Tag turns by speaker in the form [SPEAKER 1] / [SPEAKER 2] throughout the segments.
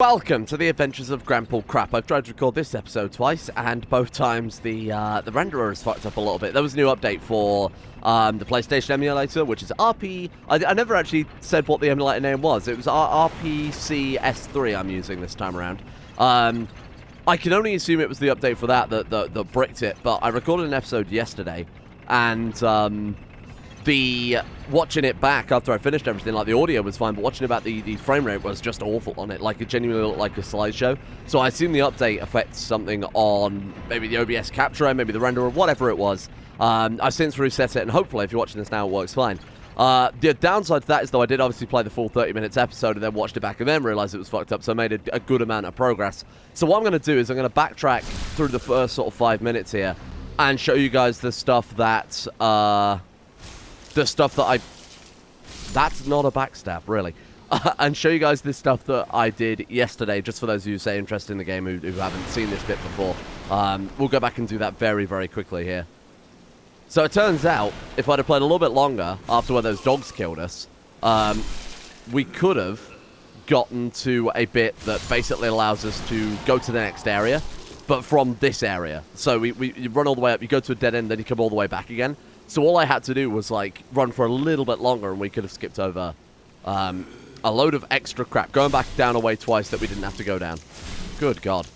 [SPEAKER 1] Welcome to the Adventures of Grandpa Crap. I've tried to record this episode twice, and both times the renderer has fucked up a little bit. There was a new update for the PlayStation emulator, which is RP... I never actually said what the emulator name was. It was RPC S3 I'm using this time around. I can only assume it was the update for that bricked it, but I recorded an episode yesterday, and watching it back after I finished everything, like, the audio was fine, but watching it back, the frame rate was just awful on it. Like, it genuinely looked like a slideshow. So I assume the update affects something on maybe the OBS capture, maybe the renderer, whatever it was. I've since reset it, and hopefully, if you're watching this now, it works fine. The downside to that is, though, I did obviously play the full 30 minutes episode and then watched it back and then realized it was fucked up, so I made a good amount of progress. So what I'm going to do is I'm going to backtrack through the first sort of 5 minutes here and show you guys the stuff that... That's not a backstab, really. And show you guys this stuff that I did yesterday, just for those of you, say, interested in the game who haven't seen this bit before. We'll go back and do that very, very quickly here. So it turns out, if I'd have played a little bit longer after where those dogs killed us, we could have gotten to a bit that basically allows us to go to the next area, but from this area. So you run all the way up, you go to a dead end, then you come all the way back again. So all I had to do was, like, run for a little bit longer, and we could have skipped over a load of extra crap, going back down a way twice that we didn't have to go down. Good God.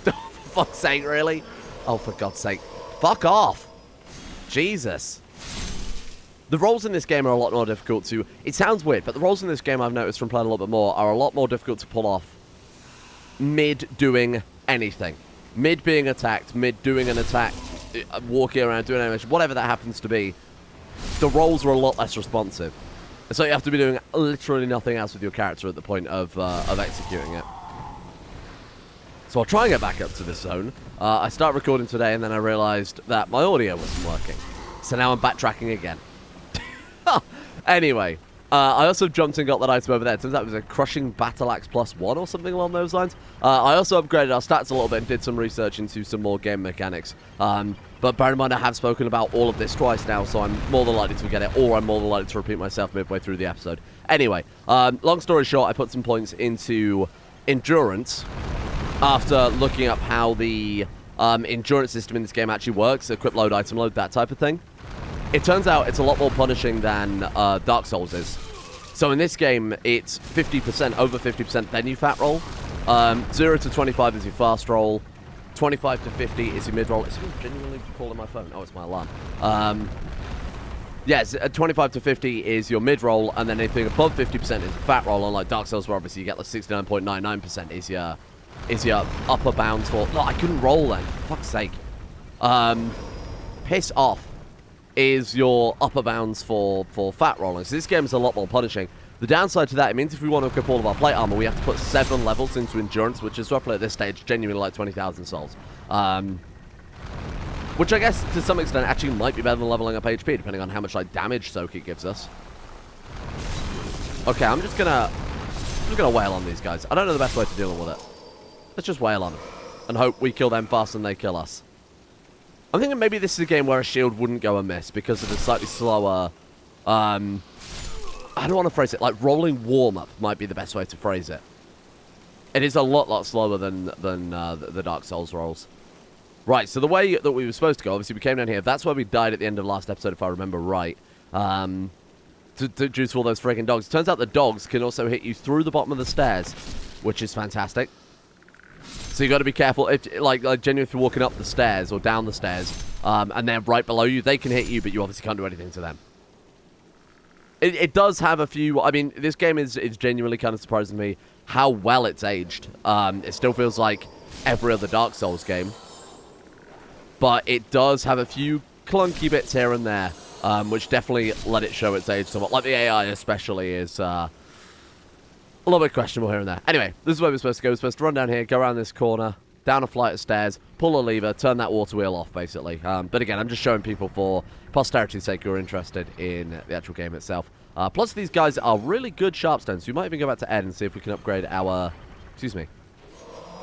[SPEAKER 1] For fuck's sake, really? Oh, for God's sake. Fuck off. Jesus. The rolls in this game are a lot more difficult to... It sounds weird, but the rolls in this game, I've noticed from playing a little bit more, are a lot more difficult to pull off mid-doing anything. Mid being attacked, mid-doing an attack, walking around, doing animation, whatever that happens to be, the rolls are a lot less responsive. So you have to be doing literally nothing else with your character at the point of executing it. So I'll try and get back up to this zone. I start recording today, and then I realized that my audio wasn't working. So now I'm backtracking again. Anyway, I also jumped and got that item over there. It turns out it was a Crushing Battle Axe +1 or something along those lines. I also upgraded our stats a little bit and did some research into some more game mechanics. But bear in mind, I have spoken about all of this twice now, so I'm more than likely to forget it, or I'm more than likely to repeat myself midway through the episode. Anyway, long story short, I put some points into endurance after looking up how the endurance system in this game actually works, equip load, item load, that type of thing. It turns out it's a lot more punishing than Dark Souls is. So in this game, it's 50%, over 50%, then you fat roll. 0 to 25 is your fast roll. 25 to 50 is your mid roll. Is someone genuinely calling my phone? Oh, it's my alarm. Yes, 25 to 50 is your mid roll, and then anything above 50% is a fat roll. Unlike Dark Souls, where obviously you get like 69.99% is your upper bounds for... No, I couldn't roll then. For fuck's sake. Piss off is your upper bounds for fat rolling. So this game is a lot more punishing. The downside to that, it means if we want to equip all of our plate armor, we have to put 7 levels into endurance, which is roughly at this stage genuinely like 20,000 souls. Which I guess to some extent actually might be better than leveling up HP, depending on how much like damage soak it gives us. Okay, I'm just gonna wail on these guys. I don't know the best way to deal with it. Let's just wail on them and hope we kill them faster than they kill us. I'm thinking maybe this is a game where a shield wouldn't go amiss because of the slightly slower, I don't want to phrase it, like rolling warm-up might be the best way to phrase it. It is a lot slower than the Dark Souls rolls. Right, so the way that we were supposed to go, obviously we came down here. That's where we died at the end of last episode, if I remember right. Due to all those freaking dogs. Turns out the dogs can also hit you through the bottom of the stairs, which is fantastic. So you got to be careful, if genuinely, if you're walking up the stairs or down the stairs, and they're right below you, they can hit you, but you obviously can't do anything to them. It does have a few... I mean, this game is genuinely kind of surprising me how well it's aged. It still feels like every other Dark Souls game, but it does have a few clunky bits here and there, which definitely let it show its age somewhat. Like the AI especially is... a little bit questionable here and there. Anyway, this is where we're supposed to go. We're supposed to run down here, go around this corner, down a flight of stairs, pull a lever, turn that water wheel off, basically. But again, I'm just showing people for posterity's sake who are interested in the actual game itself. Plus, these guys are really good sharpstones, so we might even go back to Ed and see if we can upgrade our... Excuse me.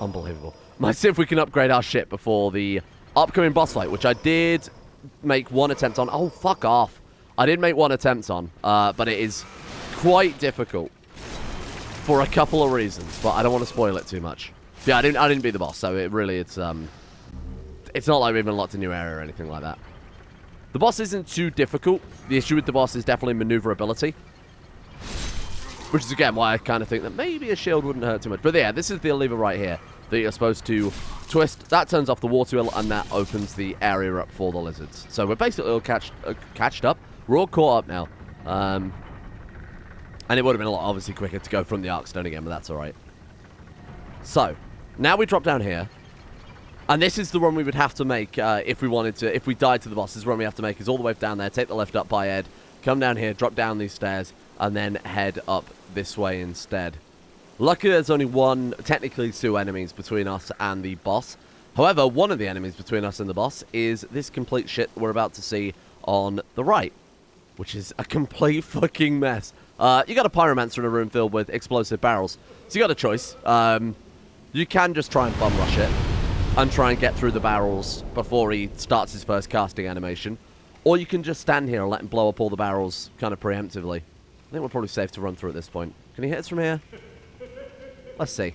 [SPEAKER 1] Unbelievable. Might see if we can upgrade our ship before the upcoming boss fight, which I did make one attempt on. Oh, fuck off. I did make one attempt on, but it is quite difficult for a couple of reasons, but I don't want to spoil it too much. Yeah, I didn't beat the boss, so it's not like we even unlocked a new area or anything like that. The boss isn't too difficult. The issue with the boss is definitely maneuverability, which is again why I kind of think that maybe a shield wouldn't hurt too much. But yeah, this is the lever right here that you're supposed to twist. That turns off the water wheel, and that opens the area up for the lizards. So we're basically all catched up. We're all caught up now. And it would have been a lot, obviously, quicker to go from the Arkstone again, but that's all right. So, now we drop down here. And this is the run we would have to make if we wanted to, if we died to the boss. This is the run we have to make, is all the way down there, take the left up by Ed, come down here, drop down these stairs, and then head up this way instead. Luckily, there's only one, technically 2 enemies between us and the boss. However, one of the enemies between us and the boss is this complete shit we're about to see on the right, which is a complete fucking mess. You got a pyromancer in a room filled with explosive barrels. So you got a choice. You can just try and bum rush it and try and get through the barrels before he starts his first casting animation. Or you can just stand here and let him blow up all the barrels kind of preemptively. I think we're probably safe to run through at this point. Can he hit us from here? Let's see.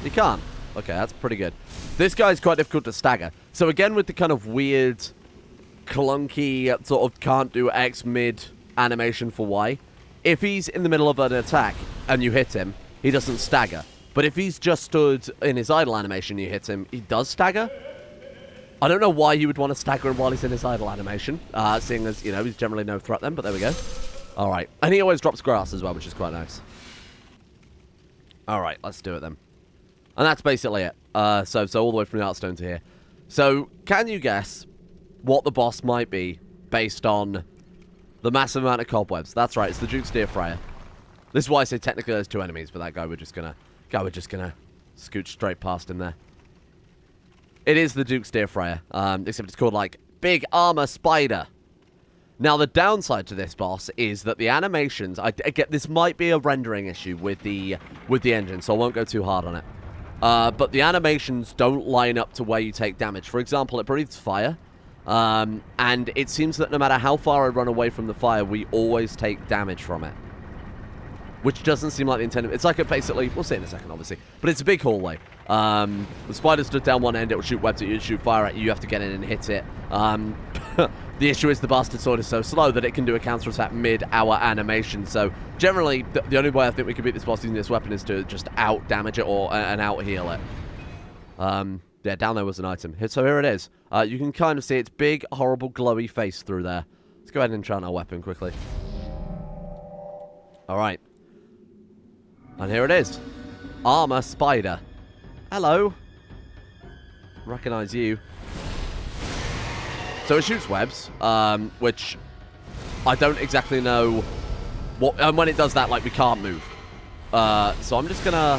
[SPEAKER 1] He can't. Okay, that's pretty good. This guy's quite difficult to stagger. So again, with the kind of weird, clunky, sort of can't do X mid animation for Y, if he's in the middle of an attack and you hit him, he doesn't stagger. But if he's just stood in his idle animation and you hit him, he does stagger. I don't know why you would want to stagger him while he's in his idle animation, seeing as, you know, he's generally no threat then, but there we go. Alright. And he always drops grass as well, which is quite nice. Alright, let's do it then. And that's basically it. So all the way from the Arkstone to here. So, can you guess what the boss might be based on the massive amount of cobwebs? That's right, it's the Duke's Deerfryer. This is why I say technically there's 2 enemies, but that guy we're just gonna scooch straight past him there. It is the Duke's Deerfryer, except it's called like Big Armor Spider. Now the downside to this boss is that the animations, again, this might be a rendering issue with the engine, so I won't go too hard on it. But the animations don't line up to where you take damage. For example, it breathes fire. And it seems that no matter how far I run away from the fire, we always take damage from it. Which doesn't seem like the intended... It's like a basically... We'll see in a second, obviously. But it's a big hallway. The spider stood down one end, it will shoot webs at you, shoot fire at you, you have to get in and hit it. The issue is the bastard sword is so slow that it can do a counter-attack mid-hour animation. So, generally, the only way I think we can beat this boss using this weapon is to just out-damage it or and out-heal it. Yeah, down there was an item. So here it is. You can kind of see its big, horrible, glowy face through there. Let's go ahead and enchant our weapon quickly. Alright. And here it is. Armor Spider. Hello. Recognize you. So it shoots webs, which I don't exactly know what... And when it does that, like, we can't move. So I'm just gonna...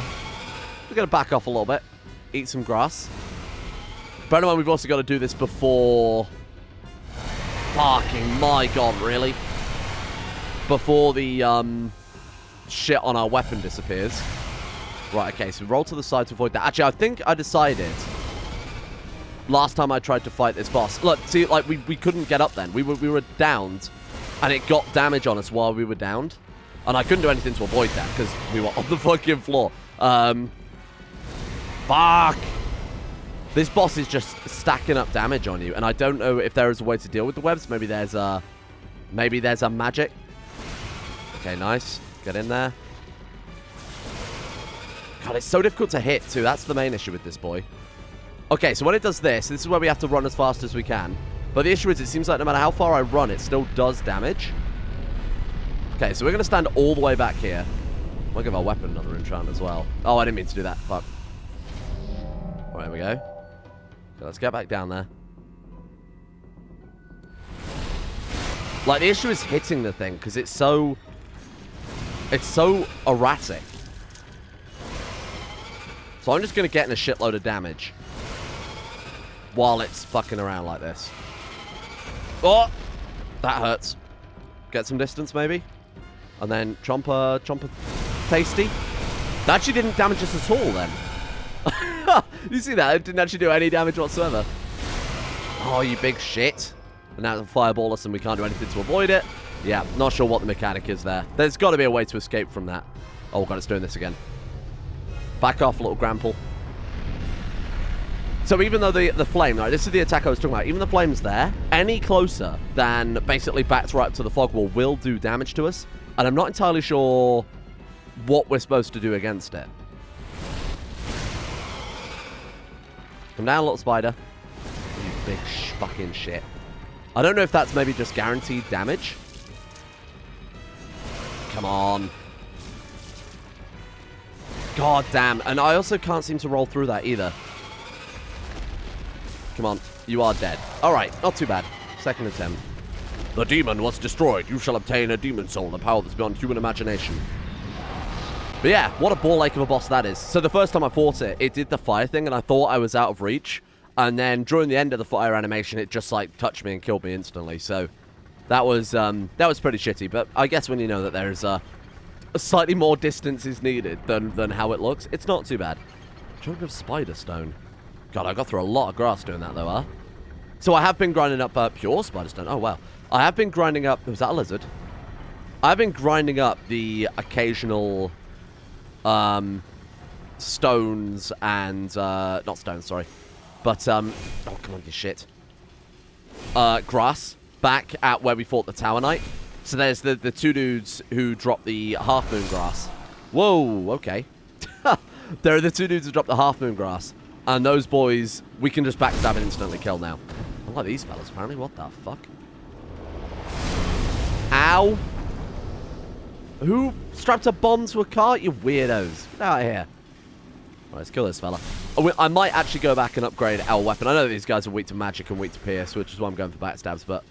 [SPEAKER 1] We're gonna back off a little bit. Eat some grass. Bear in mind, we've also got to do this before... Fucking my god, really? Before the, shit on our weapon disappears. Right, okay, so roll to the side to avoid that. Actually, I think I decided... Last time I tried to fight this boss... Look, see, like, we couldn't get up then. We were downed, and it got damage on us while we were downed. And I couldn't do anything to avoid that, because we were on the fucking floor. Fuck! This boss is just stacking up damage on you, and I don't know if there is a way to deal with the webs. Maybe there's a magic. Okay, nice. Get in there. God, it's so difficult to hit, too. That's the main issue with this boy. Okay, so when it does this is where we have to run as fast as we can. But the issue is it seems like no matter how far I run, it still does damage. Okay, so we're going to stand all the way back here. I'll give our weapon another enchant as well. Oh, I didn't mean to do that. Fuck. All right, here we go. Okay, let's get back down there. Like, the issue is hitting the thing, because it's so erratic. So I'm just going to get in a shitload of damage while it's fucking around like this. Oh! That hurts. Get some distance, maybe. And then chomper tasty. That actually didn't damage us at all, then. You see that? It didn't actually do any damage whatsoever. Oh, you big shit. And now it's a fireball us and we can't do anything to avoid it. Yeah, not sure what the mechanic is there. There's got to be a way to escape from that. Oh, God, it's doing this again. Back off, little Grample. So even though the flame, right, this is the attack I was talking about, even the flame's there, any closer than basically backed right up to the fog wall will do damage to us. And I'm not entirely sure what we're supposed to do against it. Come down, little spider. You big fucking shit. I don't know if that's maybe just guaranteed damage. Come on. God damn. And I also can't seem to roll through that either. Come on. You are dead. Alright, not too bad. Second attempt. The demon was destroyed. You shall obtain a demon soul, the power that's beyond human imagination. But yeah, what a ball ache of a boss that is. So the first time I fought it, it did the fire thing, and I thought I was out of reach. And then during the end of the fire animation, it just like touched me and killed me instantly. So that was pretty shitty. But I guess when you know that there's a slightly more distance is needed than how it looks, it's not too bad. Chunk of spider stone. God, I got through a lot of grass doing that though, huh? So I have been grinding up pure spider stone. Oh wow. I have been grinding up. Was that a lizard? I've been grinding up the occasional stones and not stones, sorry. But oh come on, you shit. Grass back at where we fought the Tower Knight. So there's the two dudes who dropped the Half Moon grass. Whoa, okay. There are the two dudes who dropped the Half Moon grass. And those boys, we can just backstab and instantly kill now. Unlike these fellas, apparently. What the fuck? Ow. Who strapped a bomb to a car? You weirdos. Get out of here. Right, let's kill this fella. I might actually go back and upgrade our weapon. I know that these guys are weak to magic and weak to pierce, which is why I'm going for backstabs, but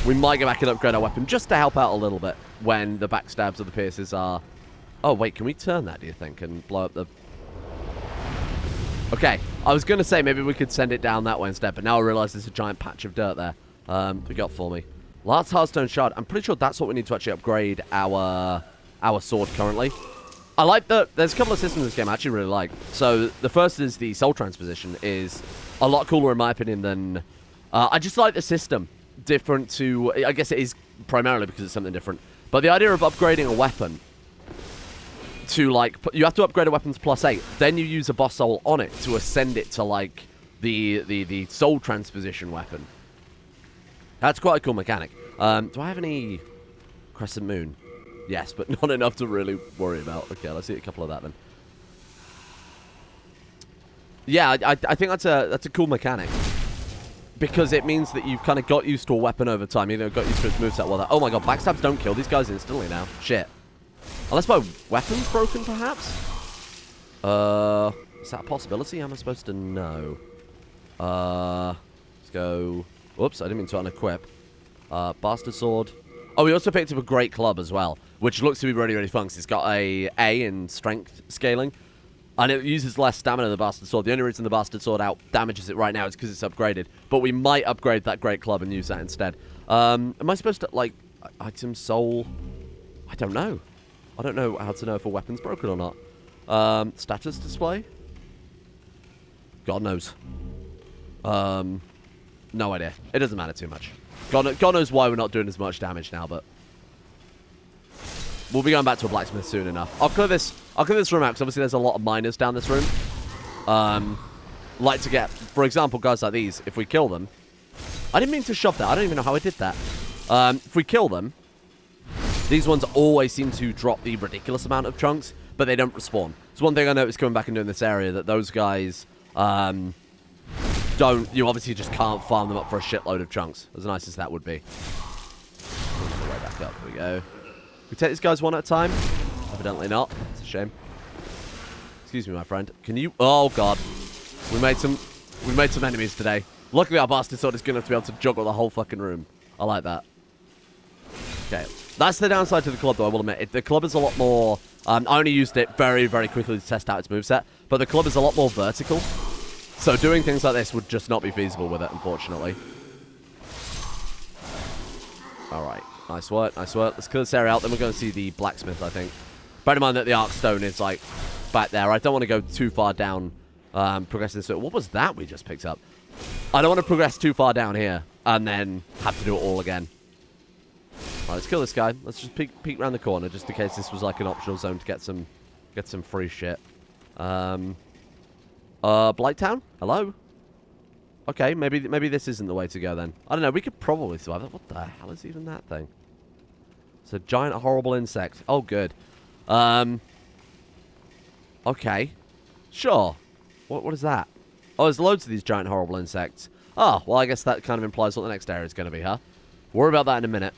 [SPEAKER 1] we might go back and upgrade our weapon just to help out a little bit when the backstabs or the pierces are... Oh, wait, can we turn that, do you think, and blow up the... Okay, I was going to say maybe we could send it down that way instead, but now I realise there's a giant patch of dirt there. We got for me. Last Hearthstone Shard. I'm pretty sure that's what we need to actually upgrade our sword currently. I like there's a couple of systems in this game I actually really like. So the first is the soul transposition is a lot cooler in my opinion than... I just like the system. Different to... I guess it is primarily because it's something different. But the idea of upgrading a weapon to like... You have to upgrade a weapon to +8. Then you use a boss soul on it to ascend it to like the soul transposition weapon. That's quite a cool mechanic. Do I have any Crescent Moon? Yes, but not enough to really worry about. Okay, let's see a couple of that then. Yeah, I think that's a cool mechanic. Because it means that you've kind of got used to a weapon over time. You know, got used to its moveset. Well, oh my god, backstabs don't kill these guys instantly now. Shit. Unless my weapon's broken, perhaps? Is that a possibility? How am I supposed to know? Let's go... Whoops, I didn't mean to unequip. Bastard Sword. Oh, we also picked up a Great Club as well, which looks to be really, really fun, because it's got a in strength scaling, and it uses less stamina than the Bastard Sword. The only reason the Bastard Sword out damages it right now is because it's upgraded, but we might upgrade that Great Club and use that instead. Am I supposed to, like, item soul? I don't know. I don't know how to know if a weapon's broken or not. Status display? God knows. No idea. It doesn't matter too much. God knows why we're not doing as much damage now, but we'll be going back to a blacksmith soon enough. I'll clear this room out, because obviously there's a lot of miners down this room. Like to get, for example, guys like these, if we kill them... I didn't mean to shove that. I don't even know how I did that. If we kill them, these ones always seem to drop the ridiculous amount of chunks, but they don't respawn. It's one thing I noticed coming back and doing this area, that those guys... you obviously just can't farm them up for a shitload of chunks, as nice as that would be. Way back up, here we go. We take these guys one at a time? Evidently not. It's a shame. Excuse me, my friend. Can you... Oh, God. We made some enemies today. Luckily, our Bastard Sword is good enough to be able to juggle the whole fucking room. I like that. Okay. That's the downside to the club, though, I will admit. The club is a lot more... I only used it very, very quickly to test out its moveset, but the club is a lot more vertical. So doing things like this would just not be feasible with it, unfortunately. Alright, nice work, nice work. Let's clear this area out, then we're going to see the blacksmith, I think. Bear in mind that the arc stone is, like, back there. I don't want to go too far down, progressing this. What was that we just picked up? I don't want to progress too far down here, and then have to do it all again. let's kill this guy. Let's just peek around the corner, just in case this was like an optional zone to get some free shit. Blighttown? Hello? Okay, maybe this isn't the way to go then. I don't know, we could probably survive it. What the hell is even that thing? It's a giant horrible insect. Oh, good. Okay. Sure. What is that? Oh, there's loads of these giant horrible insects. Oh, well, I guess that kind of implies what the next area is going to be, huh? Worry about that in a minute.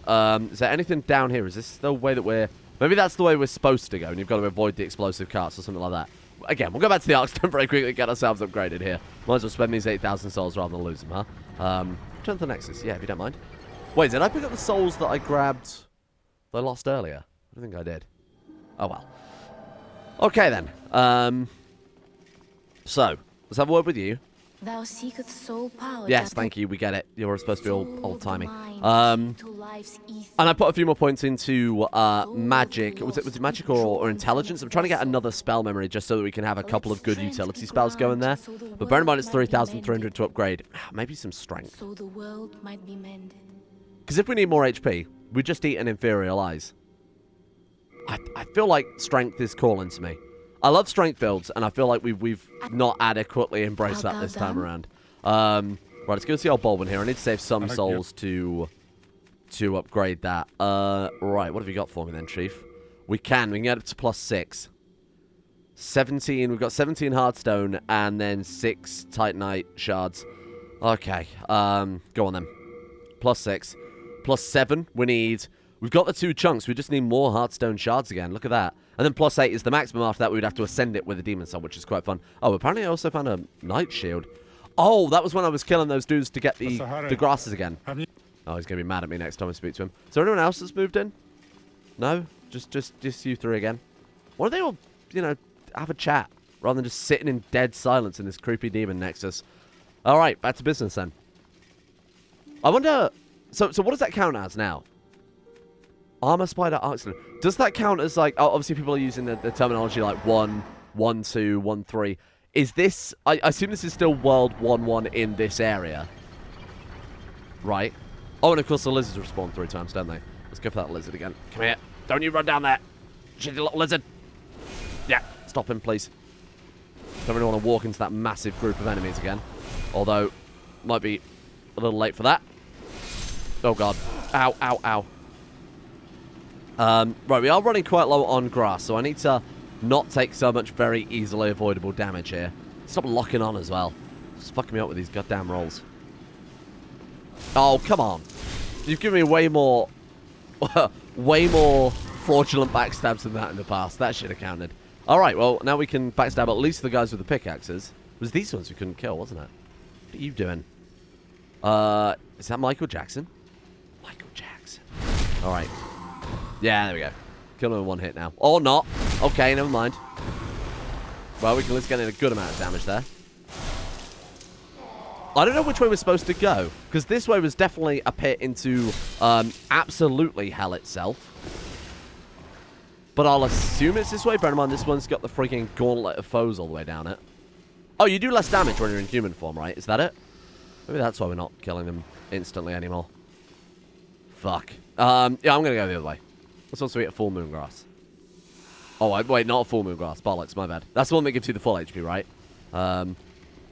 [SPEAKER 1] Is there anything down here? Is this the way that we're... Maybe that's the way we're supposed to go, and you've got to avoid the explosive carts or something like that. Again, we'll go back to the Arkstone very quickly and get ourselves upgraded here. Might as well spend these 8,000 souls rather than lose them, huh? Return to the Nexus. Yeah, if you don't mind. Wait, did I pick up the souls that I grabbed that I lost earlier? I don't think I did. Oh, well. Okay, then. So, let's have a word with you.
[SPEAKER 2] Thou seeketh soul power.
[SPEAKER 1] Yes, thank you. We get it. You're supposed to be old-timey. And I put a few more points into magic. Was it magic or intelligence? I'm trying to get another spell memory just so that we can have a couple of good utility spells going there. But bear in mind it's 3,300 to upgrade. Maybe some strength.
[SPEAKER 2] So the world might be mended.
[SPEAKER 1] Because if we need more HP, we just eat an inferior lies. I feel like strength is calling to me. I love strength builds, and I feel like we've not adequately embraced that this time around. Right, let's go see old Baldwin here. I need to save some souls to upgrade that. Right, what have you got for me then, Chief? We can get up to +6. 17, we've got 17 Hearthstone, and then 6 Titanite shards. Okay, go on then. +6. +7, we've got the 2 chunks, we just need more Hearthstone shards again, look at that. And then +8 is the maximum. After that, we would have to ascend it with a Demon Soul, which is quite fun. Oh, apparently I also found a Night Shield. Oh, that was when I was killing those dudes to get the grasses again. Oh, he's going to be mad at me next time I speak to him. Is there anyone else that's moved in? No? Just you 3 again? Why don't they all, have a chat, rather than just sitting in dead silence in this creepy demon nexus? All right, back to business then. I wonder... So what does that count as now? Armor Spider Arkstone. Does that count as like... Oh, obviously people are using the terminology like 1, 1, 2, 1, 3. Is this... I assume this is still World 1-1 in this area. Right. Oh, and of course the lizards respawn 3 times, don't they? Let's go for that lizard again. Come here. Don't you run down there. Shitty little lizard. Yeah. Stop him, please. Don't really want to walk into that massive group of enemies again. Although, might be a little late for that. Oh, God. Ow, ow, ow. Right, we are running quite low on grass, so I need to not take so much very easily avoidable damage here. Stop locking on as well. It's fucking me up with these goddamn rolls. Oh, come on. You've given me way more fraudulent backstabs than that in the past. That should have counted. Alright, well, now we can backstab at least the guys with the pickaxes. It was these ones we couldn't kill, wasn't it? What are you doing? Is that Michael Jackson? Michael Jackson. Alright. Yeah, there we go. Kill him in 1 hit now. Or not. Okay, never mind. Well, we can at least get in a good amount of damage there. I don't know which way we're supposed to go, because this way was definitely a pit into absolutely hell itself. But I'll assume it's this way. Bear in mind, this one's got the freaking gauntlet of foes all the way down it. Oh, you do less damage when you're in human form, right? Is that it? Maybe that's why we're not killing them instantly anymore. Fuck. Yeah, I'm going to go the other way. Let's also eat a full moon grass. Oh, wait, not a full moon grass. Bollocks, my bad. That's the one that gives you the full HP, right?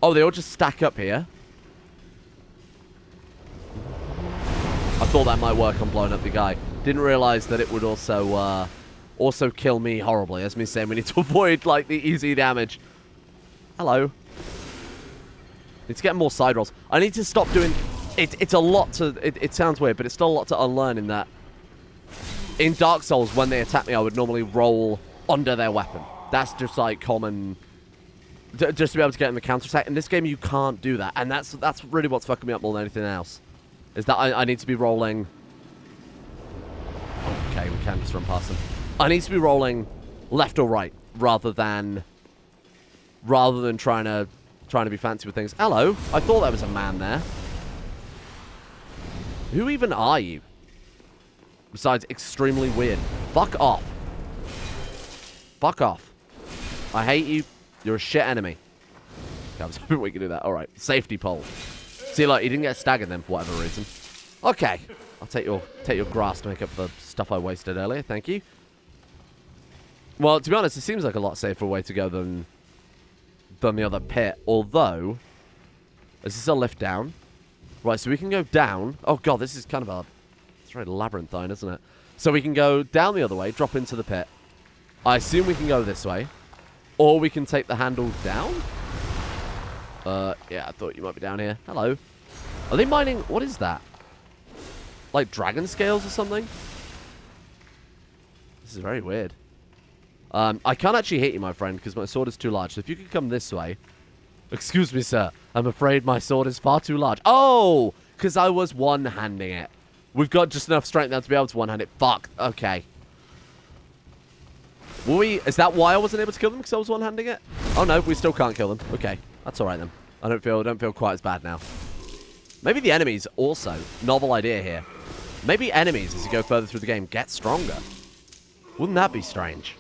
[SPEAKER 1] Oh, they all just stack up here. I thought that might work on blowing up the guy. Didn't realize that it would also kill me horribly. As me saying, we need to avoid, like, the easy damage. Hello. Need to get more side rolls. I need to stop doing... It's a lot to... It sounds weird, but it's still a lot to unlearn in that. In Dark Souls, when they attack me, I would normally roll under their weapon. That's just, like, common... Just to be able to get in the counter-attack. In this game, you can't do that. And that's really what's fucking me up more than anything else. Is that I need to be rolling... Okay, we can just run past them. I need to be rolling left or right, rather than trying to be fancy with things. Hello, I thought there was a man there. Who even are you? Besides, extremely weird. Fuck off. Fuck off. I hate you. You're a shit enemy. Okay, I was hoping we could do that. Alright, safety pole. See, like, he didn't get staggered then for whatever reason. Okay. I'll take your grass to make up for the stuff I wasted earlier. Thank you. Well, to be honest, it seems like a lot safer way to go than the other pit. Although, is this a lift down? Right, so we can go down. Oh god, this is kind of a... It's very labyrinthine, isn't it? So we can go down the other way, drop into the pit. I assume we can go this way. Or we can take the handle down? Yeah, I thought you might be down here. Hello. Are they mining... What is that? Like dragon scales or something? This is very weird. I can't actually hit you, my friend, because my sword is too large. So if you could come this way... Excuse me, sir. I'm afraid my sword is far too large. Oh! Because I was one-handing it. We've got just enough strength now to be able to one-hand it. Fuck. Okay. Were we... Is that why I wasn't able to kill them? Because I was one-handing it? Oh, no. We still can't kill them. Okay. That's alright, then. I don't feel quite as bad now. Maybe the enemies also. Novel idea here. Maybe enemies, as you go further through the game, get stronger. Wouldn't that be strange?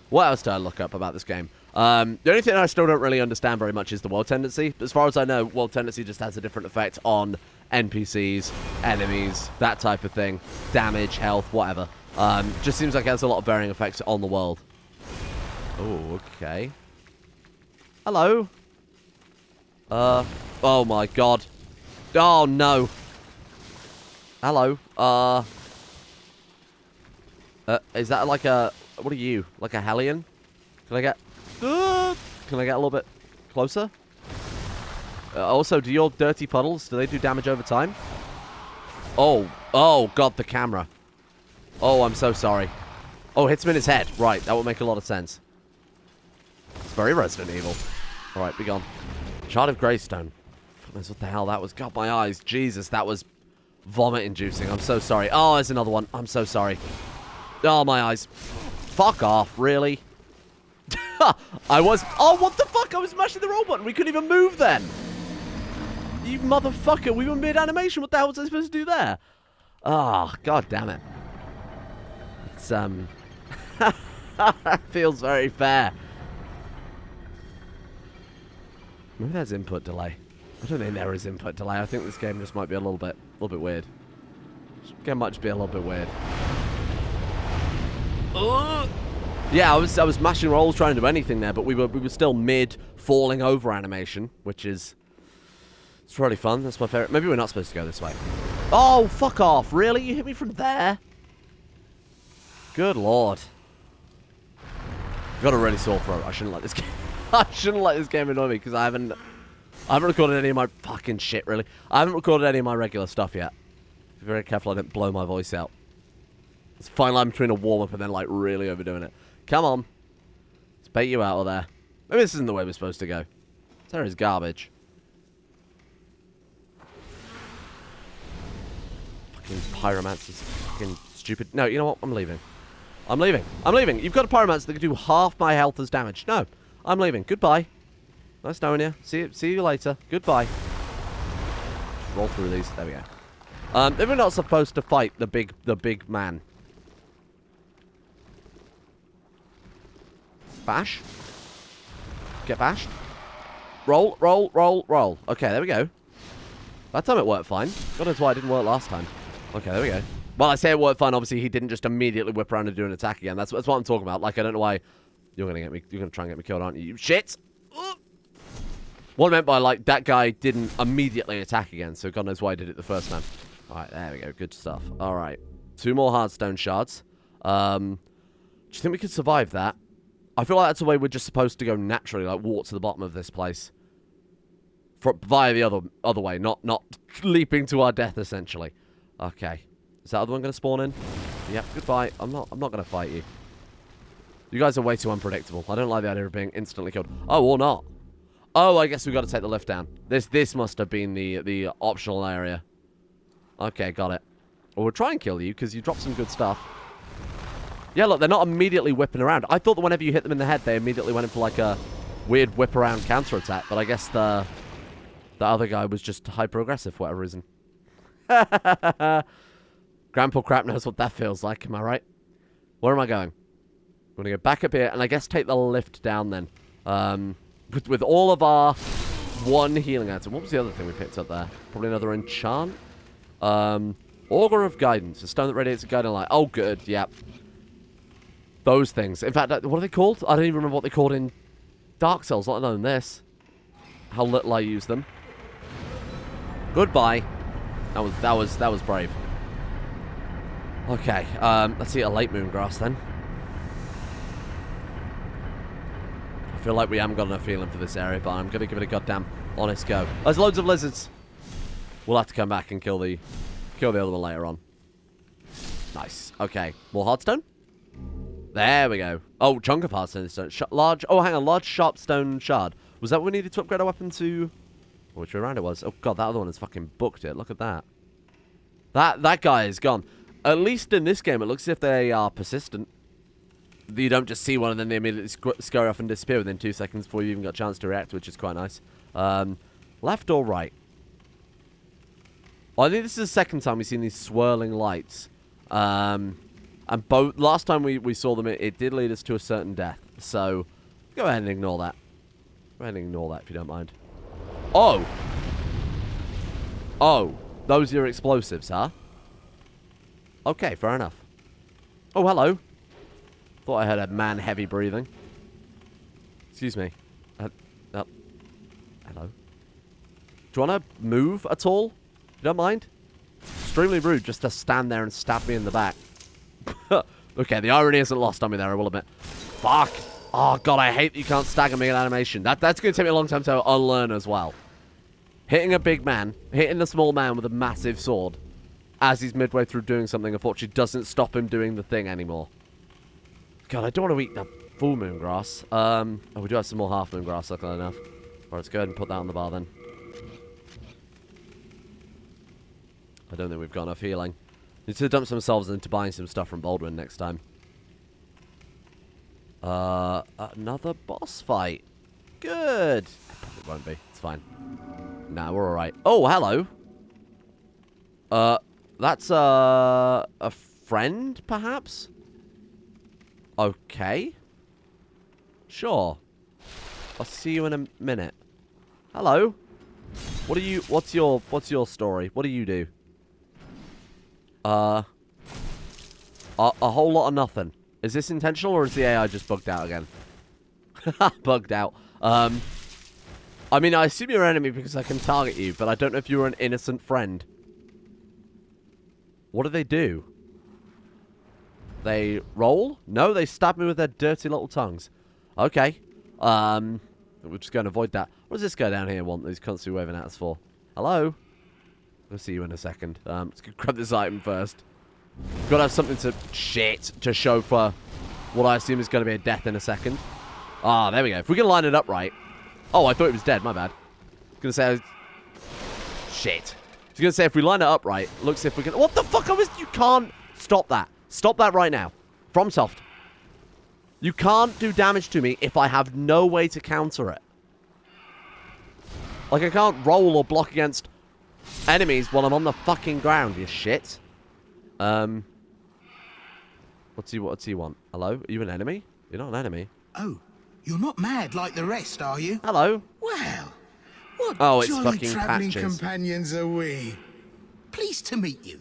[SPEAKER 1] What else did I look up about this game? The only thing I still don't really understand very much is the world tendency. As far as I know, world tendency just has a different effect on NPCs, enemies, that type of thing. Damage, health, whatever. Just seems like it has a lot of varying effects on the world. Oh, okay. Hello. Oh my god. Oh no. Hello. Is that like a... What are you? Like a Hellion? Can I get... Can I get a little bit closer? Also, do your dirty puddles, do they do damage over time? Oh. Oh, god, the camera. Oh, I'm so sorry. Oh, hits him in his head. Right, that would make a lot of sense. It's very Resident Evil. Alright, be gone. Shard of Greystone. What the hell that was? God, my eyes. Jesus, that was vomit-inducing. I'm so sorry. Oh, there's another one. I'm so sorry. Oh, my eyes. Fuck off, really? I was... Oh, what the fuck? I was smashing the roll button. We couldn't even move then. You motherfucker. We were mid-animation. What the hell was I supposed to do there? Ah, oh, god damn it. It's, feels very fair. Maybe there's input delay. I don't think there is input delay. I think this game just might be a little bit weird. This game might just be a little bit weird. Yeah, I was mashing rolls trying to do anything there, but we were still mid falling over animation, which is... It's really fun. That's my favorite. Maybe we're not supposed to go this way. Oh, fuck off. Really? You hit me from there? Good lord. I've got a really sore throat. I shouldn't let this game... I shouldn't let this game annoy me, because I haven't recorded any of my fucking shit, really. I haven't recorded any of my regular stuff yet. Be very careful I don't blow my voice out. It's a fine line between a warm-up and then, like, really overdoing it. Come on. Let's bait you out of there. Maybe this isn't the way we're supposed to go. There is garbage. Fucking pyromancers. Fucking stupid. No, you know what? I'm leaving. I'm leaving. I'm leaving. You've got a pyromancer that can do half my health as damage. No. I'm leaving. Goodbye. Nice knowing you. See you later. Goodbye. Roll through these. There we go. Maybe we're not supposed to fight the big man. Bash. Get bashed. Roll, roll, roll, roll. Okay, there we go. That time it worked fine. God knows why it didn't work last time. Okay, there we go. Well, I say it worked fine. Obviously, he didn't just immediately whip around and do an attack again. That's what I'm talking about. Like, I don't know why you're gonna get me. You're gonna try and get me killed, aren't you? You shit. What I meant by, like, that guy didn't immediately attack again, so God knows why I did it the first time. Alright, there we go. Good stuff. Alright. 2 more Heartstone shards. Do you think we could survive that? I feel like that's the way we're just supposed to go naturally, like, walk to the bottom of this place. Via the other way, not leaping to our death, essentially. Okay. Is that other one going to spawn in? Yep, goodbye. I'm not going to fight you. You guys are way too unpredictable. I don't like the idea of being instantly killed. Oh, or not. Oh, I guess we've got to take the lift down. This must have been the optional area. Okay, got it. Well, we'll try and kill you, because you dropped some good stuff. Yeah, look, they're not immediately whipping around. I thought that whenever you hit them in the head, they immediately went in for, like, a weird whip-around counter-attack. But I guess the other guy was just hyper-aggressive for whatever reason. Grandpa Crap knows what that feels like, am I right? Where am I going? I'm going to go back up here, and I guess take the lift down then. With all of our 1 healing item. What was the other thing we picked up there? Probably another enchant? Augur of Guidance. A stone that radiates a guiding light. Oh, good. Yep. Those things. In fact, what are they called? I don't even remember what they called in Dark Souls, let alone this. How little I use them. Goodbye. That was brave. Okay, let's eat a late moon grass then. I feel like we haven't got enough feeling for this area, but I'm gonna give it a goddamn honest go. There's loads of lizards. We'll have to come back and kill the other one later on. Nice. Okay, more hardstone. There we go. Oh, chunk of hardstone. Large. Oh, hang on. Large sharp stone shard. Was that what we needed to upgrade our weapon to? Which way around it was? Oh god, that other one has fucking booked it. Look at that. That guy is gone. At least in this game, it looks as if they are persistent. You don't just see one and then they immediately scurry off and disappear within 2 seconds before you even got a chance to react, which is quite nice. Left or right? Well, I think this is the second time we've seen these swirling lights. And both last time we saw them, it did lead us to a certain death. So, go ahead and ignore that. Go ahead and ignore that if you don't mind. Oh! Oh, those are your explosives, huh? Okay, fair enough. Oh, hello. Thought I heard a man heavy breathing. Excuse me. Hello. Do you want to move at all? You don't mind? Extremely rude just to stand there and stab me in the back. Okay, the irony isn't lost on me there, I will admit. Fuck. Oh, God, I hate that you can't stagger me in animation. That's going to take me a long time to unlearn as well. Hitting a big man, hitting a small man with a massive sword as he's midway through doing something, unfortunately, doesn't stop him doing the thing anymore. God, I don't want to eat the full moon grass. Oh, we do have some more half moon grass, luckily enough. Alright, let's go ahead and put that on the bar then. I don't think we've got enough healing. Need to dump themselves into buying some stuff from Baldwin next time. Another boss fight. Good. It won't be. It's fine. Nah, we're alright. Oh, hello. That's a friend, perhaps? Okay. Sure. I'll see you in a minute. Hello. What are you? What's your story? What do you do? A whole lot of nothing. Is this intentional or is the AI just bugged out again? Bugged out. I mean, I assume you're an enemy because I can target you, but I don't know if you're an innocent friend. What do they do? They roll? No, they stab me with their dirty little tongues. Okay. We're just going to avoid that. What does this guy down here want that he's constantly waving at us for? Hello? I'll see you in a second. Let's grab this item first. Got to have something to show for what I assume is going to be a death in a second. Ah, there we go. If we can line it up right. Oh, I thought he was dead. My bad. I was going to say... Shit. I was going to say, if we line it up right, looks as if we can... What the fuck? You can't... Stop that. Stop that right now. FromSoft. You can't do damage to me if I have no way to counter it. Like, I can't roll or block against enemies while I'm on the fucking ground, you shit. What's he want? Hello? Are you an enemy? You're not an enemy.
[SPEAKER 3] Oh, you're not mad like the rest, are you?
[SPEAKER 1] Hello?
[SPEAKER 3] Well, what
[SPEAKER 1] it's
[SPEAKER 3] jolly
[SPEAKER 1] fucking
[SPEAKER 3] travelling
[SPEAKER 1] Patches.
[SPEAKER 3] companions are we? Pleased to meet you.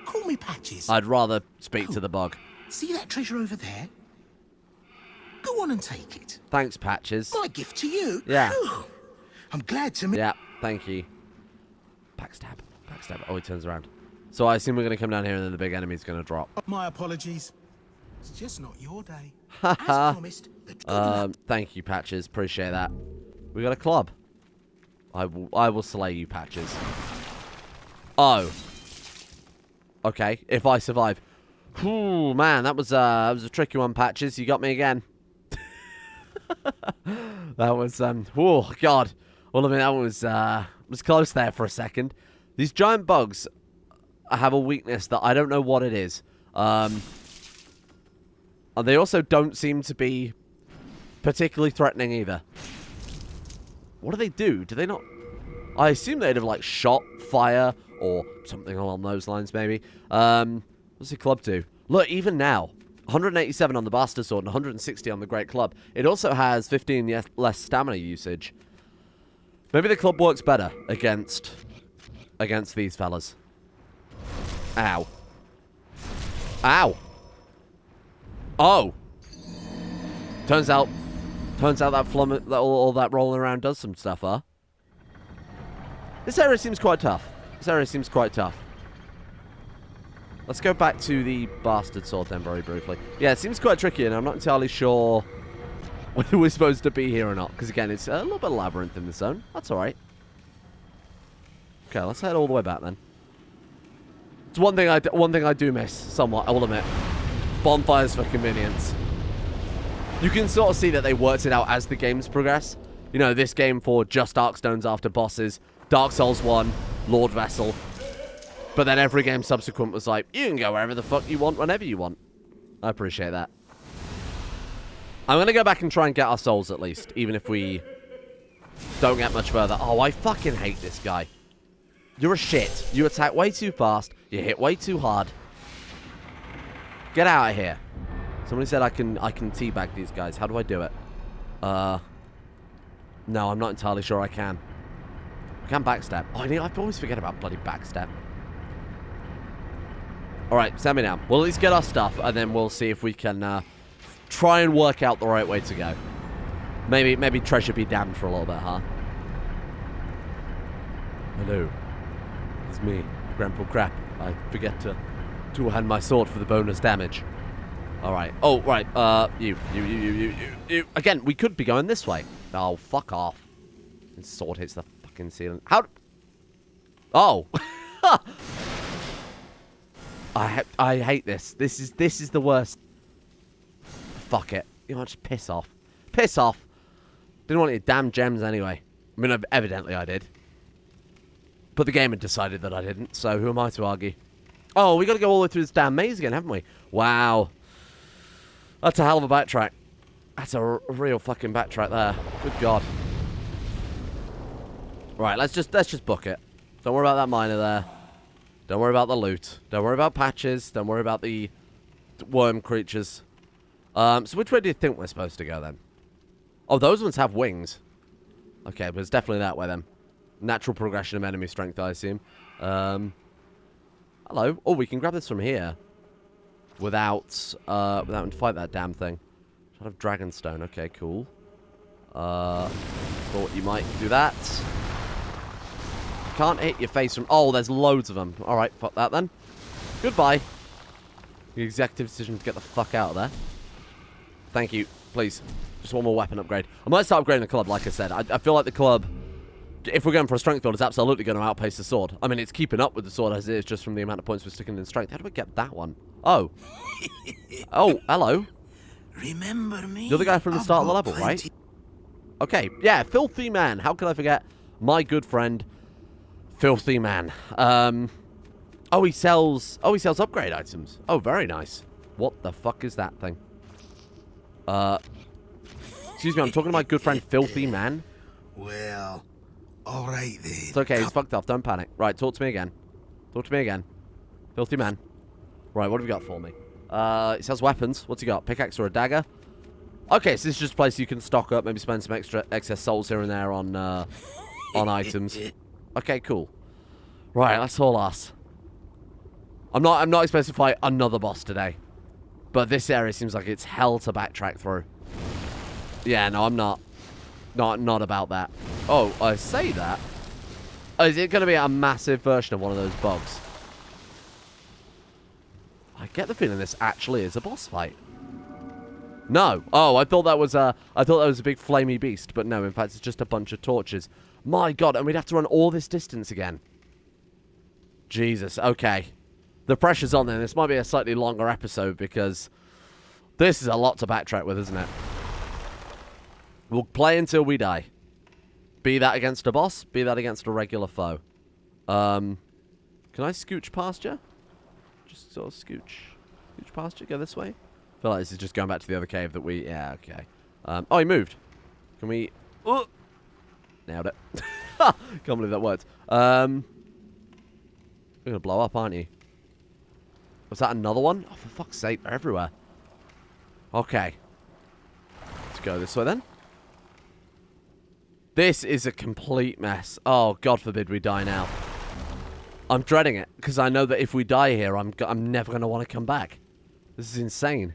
[SPEAKER 3] Call me Patches.
[SPEAKER 1] I'd rather speak to the bug.
[SPEAKER 3] See that treasure over there? Go on and take it.
[SPEAKER 1] Thanks, Patches.
[SPEAKER 3] My gift to you.
[SPEAKER 1] Yeah.
[SPEAKER 3] Whew. I'm glad to meet...
[SPEAKER 1] Yeah, thank you. Backstab. Backstab. Oh, he turns around. So I assume we're going to come down here and then the big enemy's going to drop.
[SPEAKER 3] My apologies. It's just not your day. As promised, the
[SPEAKER 1] thank you, Patches. Appreciate that. We got a club. I will slay you, Patches. Oh. Okay, if I survive. Ooh, man, that was a tricky one, Patches. You got me again. That was oh god. Well, I mean, that was close there for a second. These giant bugs have a weakness that I don't know what it is. And they also don't seem to be particularly threatening either. What do they do? Do they not... I assume they'd have, like, shot, fire, or something along those lines, maybe. What's the club do? Look, even now, 187 on the Bastard Sword and 160 on the Great Club. It also has 15 less stamina usage. Maybe the club works better against these fellas. Ow. Ow. Oh. Turns out that all that rolling around does some stuff, huh? This area seems quite tough. Let's go back to the bastard sword then very briefly. Yeah, it seems quite tricky, and I'm not entirely sure whether we're supposed to be here or not. Because, again, it's a little bit of labyrinth in the zone. That's alright. Okay, let's head all the way back then. It's one thing I do miss somewhat, I will admit. Bonfires for minions. You can sort of see that they worked it out as the games progress. You know, this game for just Darkstones after bosses. Dark Souls 1, Lord Vessel. But then every game subsequent was like, you can go wherever the fuck you want, whenever you want. I appreciate that. I'm going to go back and try and get our souls at least, even if we don't get much further. Oh, I fucking hate this guy. You're a shit. You attack way too fast. You hit way too hard. Get out of here. Somebody said I can teabag these guys. How do I do it? No, I'm not entirely sure I can. I can backstep. Oh, I always forget about bloody backstep. Alright, send me down. We'll at least get our stuff, and then we'll see if we can try and work out the right way to go. Maybe treasure be damned for a little bit, huh? Hello. It's me, Grandpa Crap. I forget to hand my sword for the bonus damage. Alright. Oh, right. You. Again, we could be going this way. Oh, fuck off. And sword hits the fucking ceiling. How? Oh. I hate this. This is the worst. Fuck it. You know, just piss off. Piss off. Didn't want any damn gems anyway. I mean, evidently I did. But the game had decided that I didn't, so who am I to argue? Oh, we got to go all the way through this damn maze again, haven't we? Wow. That's a hell of a backtrack. That's a real fucking backtrack there. Good God. Right, let's just book it. Don't worry about that miner there. Don't worry about the loot. Don't worry about patches. Don't worry about the worm creatures. So which way do you think we're supposed to go then? Oh, those ones have wings. Okay, but it's definitely that way then. Natural progression of enemy strength, I assume. Hello. Oh, we can grab this from here. Without having to fight that damn thing. Shot of Dragonstone. Okay, cool. Thought you might do that. Can't hit your face from... Oh, there's loads of them. Alright, fuck that then. Goodbye. The executive decision to get the fuck out of there. Thank you. Please. Just one more weapon upgrade. I might start upgrading the club, like I said. I feel like the club, if we're going for a strength build, is absolutely going to outpace the sword. I mean, it's keeping up with the sword as it is just from the amount of points we're sticking in strength. How do we get that one? Oh. Oh, hello.
[SPEAKER 3] Remember me?
[SPEAKER 1] You're the guy from the start of the level, right? Okay, yeah, Filthy Man. How could I forget my good friend, Filthy Man? Oh, he sells upgrade items. Oh, very nice. What the fuck is that thing? Excuse me, I'm talking to my good friend, Filthy Man.
[SPEAKER 3] Well, all right then.
[SPEAKER 1] It's okay, he's fucked off. Don't panic. Right, talk to me again. Talk to me again. Filthy Man. Right, what have you got for me? It sells weapons. What's he got? Pickaxe or a dagger? Okay, so this is just a place you can stock up, maybe spend some excess souls here and there on items. Okay, cool. Right, that's all us. I'm not expecting to fight another boss today. But this area seems like it's hell to backtrack through. Yeah, no, I'm not. Not about that. Oh, I say that. Oh, is it going to be a massive version of one of those bugs? I get the feeling this actually is a boss fight. No. Oh, I thought that was a big flamey beast, but no, in fact, it's just a bunch of torches. My God, and we'd have to run all this distance again. Jesus. Okay. The pressure's on then. This might be a slightly longer episode because this is a lot to backtrack with, isn't it? We'll play until we die. Be that against a boss, be that against a regular foe. Can I scooch past you? Just sort of scooch past you, go this way? I feel like this is just going back to the other cave that we... Yeah, okay. Oh, he moved. Can we... Oh! Nailed it. Can't believe that worked. You're going to blow up, aren't you? Was that another one? Oh, for fuck's sake, they're everywhere. Okay. Let's go this way then. This is a complete mess. Oh, God forbid we die now. I'm dreading it, because I know that if we die here, I'm never going to want to come back. This is insane.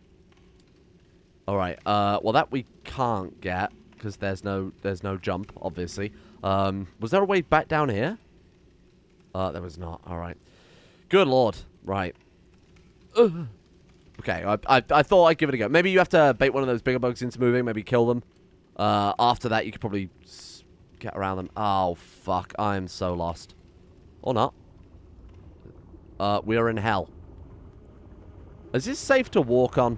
[SPEAKER 1] Alright, well that we can't get, because there's no jump, obviously. Was there a way back down here? There was not. Alright. Good lord. Right. Okay, I thought I'd give it a go. Maybe you have to bait one of those bigger bugs into moving, maybe kill them. After that, you could probably get around them. Oh, fuck. I am so lost. Or not. We are in hell. Is this safe to walk on?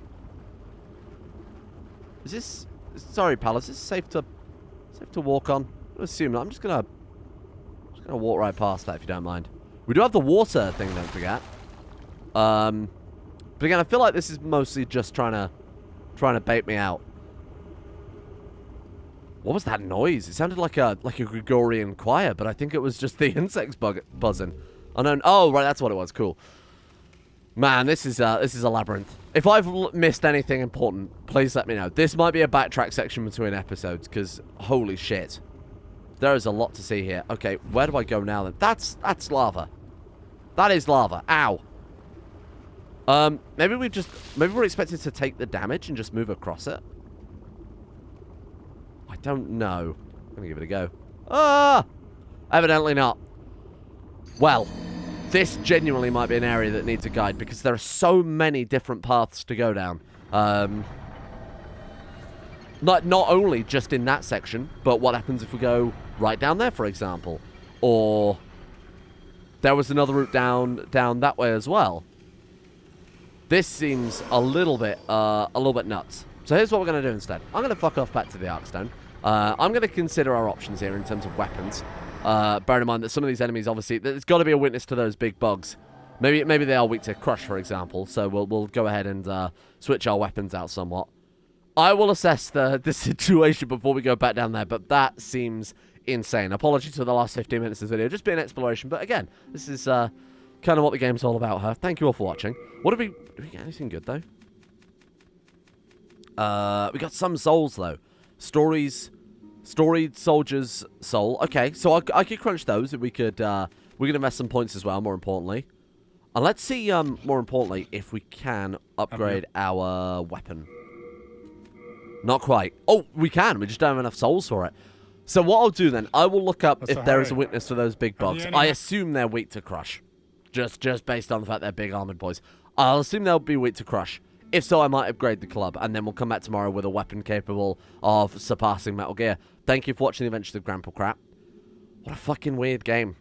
[SPEAKER 1] Is this... Sorry, pal. Is this safe to walk on? I assume not. I'm just gonna walk right past that if you don't mind. We do have the water thing, don't forget. But again, I feel like this is mostly just trying to bait me out. What was that noise? It sounded like a Gregorian choir, but I think it was just the insects buzzing. Oh, right, that's what it was. Cool. Man, this is a labyrinth. If I've missed anything important, please let me know. This might be a backtrack section between episodes, because holy shit. There is a lot to see here. Okay, where do I go now then? That's lava. That is lava. Ow. Maybe we're expected to take the damage and just move across it. I don't know. I'm gonna give it a go. Ah! Evidently not. Well, this genuinely might be an area that needs a guide because there are so many different paths to go down. Not only just in that section, but what happens if we go right down there, for example? Or there was another route down that way as well. This seems a little bit nuts. So here's what we're going to do instead. I'm going to fuck off back to the Arkstone. I'm going to consider our options here in terms of weapons. Bearing in mind that some of these enemies, obviously, there's got to be a witness to those big bugs. Maybe they are weak to crush, for example. So we'll go ahead and switch our weapons out somewhat. I will assess the situation before we go back down there, but that seems insane. Apologies for the last 15 minutes of this video, just being exploration. But again, this is kind of what the game's all about, huh? Thank you all for watching. Did we get anything good, though? We got some souls, though. Storied Soldier's Soul. Okay, so I could crunch those, and we could invest some points as well, more importantly. And let's see, more importantly, if we can upgrade our weapon. Not quite. Oh, we can. We just don't have enough souls for it. So what I'll do then, I will look up if there is a witness to those big bugs. I assume they're weak to crush. Just based on the fact they're big armored boys. I'll assume they'll be weak to crush. If so, I might upgrade the club, and then we'll come back tomorrow with a weapon capable of surpassing Metal Gear. Thank you for watching the Adventures of Grandpa Crap. What a fucking weird game.